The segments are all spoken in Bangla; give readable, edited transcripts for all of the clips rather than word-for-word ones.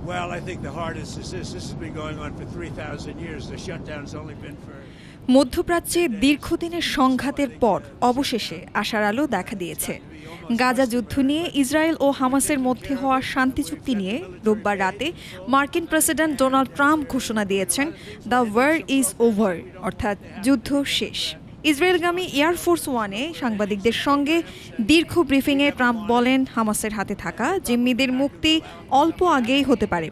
Well, I think the hardest is this. This has been going on for 3,000 years. The shutdown's only been for... মধ্যপ্রাচ্যে দীর্ঘদিনের সংঘাতের পর অবশেষে আশার আলো দেখা দিয়েছে। গাজা যুদ্ধ নিয়ে ইসরায়েল ও হামাসের মধ্যে হওয়া শান্তি চুক্তি নিয়ে রোববার রাতে মার্কিন প্রেসিডেন্ট ডোনাল্ড ট্রাম্প ঘোষণা দিয়েছেন, দ্য ওয়ার ইজ ওভার, অর্থাৎ যুদ্ধ শেষ। ইসরায়েলগামী এয়ারফোর্স ওয়ানে সাংবাদিকদের সঙ্গে দীর্ঘ ব্রিফিংয়ে ট্রাম্প বলেন, হামাসের হাতে থাকা জিম্মিদের মুক্তি অল্প আগেই হতে পারে।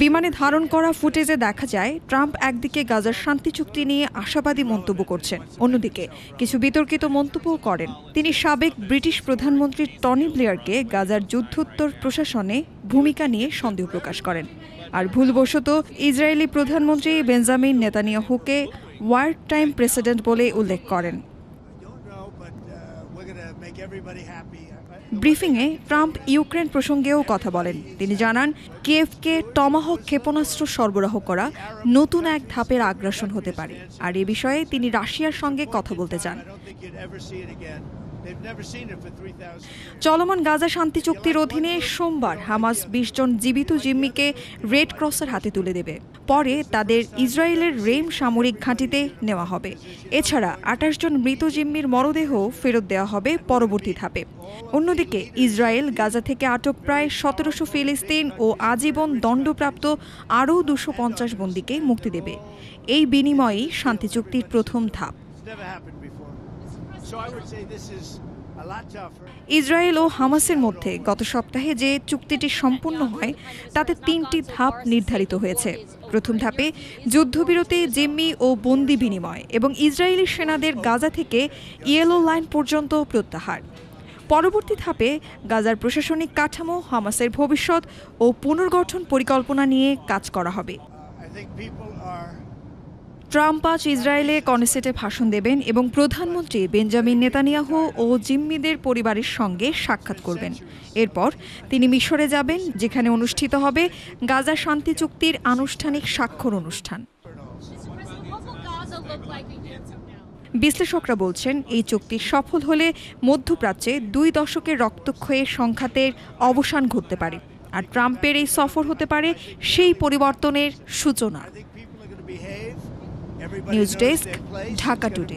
বিমানে ধারণ করা ফুটেজে দেখা যায়, ট্রাম্প একদিকে গাজার শান্তি চুক্তি নিয়ে আশাবাদী মন্তব্য করছেন, অন্যদিকে কিছু বিতর্কিত মন্তব্যও করেন। তিনি সাবেক ব্রিটিশ প্রধানমন্ত্রী টনি ব্লেয়ারকে গাজার যুদ্ধোত্তর প্রশাসনে ভূমিকা নিয়ে সন্দেহ প্রকাশ করেন। আর ভুলবশত ইসরায়েলি প্রধানমন্ত্রী বেঞ্জামিন নেতানিয়াহুকে ওয়ার টাইম প্রেসিডেন্ট বলে উল্লেখ করেন। ব্রিফিংয়ে ট্রাম্প ইউক্রেন প্রসঙ্গেও কথা বলেন। তিনি জানান, কিয়েভকে টমাহক ক্ষেপণাস্ত্র সরবরাহ করা নতুন এক ধাপের আগ্রাসন হতে পারে, আর এ বিষয়ে তিনি রাশিয়ার সঙ্গে কথা বলতে চান। চলমান গাজা শান্তি চুক্তির অধীনে সোমবার হামাস ২০ জন জীবিত জিম্মিকে রেড ক্রসের হাতে তুলে দেবে। পরে তাদের ইসরায়েলের রেম সামরিক ঘাঁটিতে নেওয়া হবে। এছাড়া ২৮ জন মৃত জিম্মির মরদেহ ফেরত দেওয়া হবে পরবর্তী ধাপে। অন্যদিকে ইসরায়েল গাজা থেকে আটক প্রায় ১৭০০ ফিলিস্তিন ও আজীবন দণ্ডপ্রাপ্ত আরও ২৫০ বন্দীকে মুক্তি দেবে। এই বিনিময়েই শান্তি চুক্তির প্রথম ধাপ। ইসরায়েল ও হামাসের মধ্যে গত সপ্তাহে যে চুক্তিটি সম্পূর্ণ হয় তাতে ৩টি ধাপ নির্ধারিত হয়েছে। প্রথম ধাপে যুদ্ধবিরতি, জিম্মি ও বন্দি বিনিময় এবং ইসরায়েলি সেনাদের গাজা থেকে ইয়েলো লাইন পর্যন্ত প্রত্যাহার। পরবর্তী ধাপে গাজার প্রশাসনিক কাঠামো, হামাসের ভবিষ্যৎ ও পুনর্গঠন পরিকল্পনা নিয়ে কাজ করা হবে। ট্রাম্প আজ ইসরায়েলে কনেসেটে ভাষণ দেবেন এবং প্রধানমন্ত্রী বেঞ্জামিন নেতানিয়াহু ও জিম্মিদের পরিবারের সঙ্গে সাক্ষাৎ করবেন। এরপর তিনি মিশরে যাবেন, যেখানে অনুষ্ঠিত হবে গাজা শান্তি চুক্তির আনুষ্ঠানিক স্বাক্ষর অনুষ্ঠান। বিশ্লেষকরা বলছেন, এই চুক্তি সফল হলে মধ্যপ্রাচ্যে ২ দশকের রক্তক্ষয়ী সংঘাতের অবসান ঘটতে পারে, আর ট্রাম্পের এই সফর হতে পারে সেই পরিবর্তনের সূচনা। News desk, Dhaka today.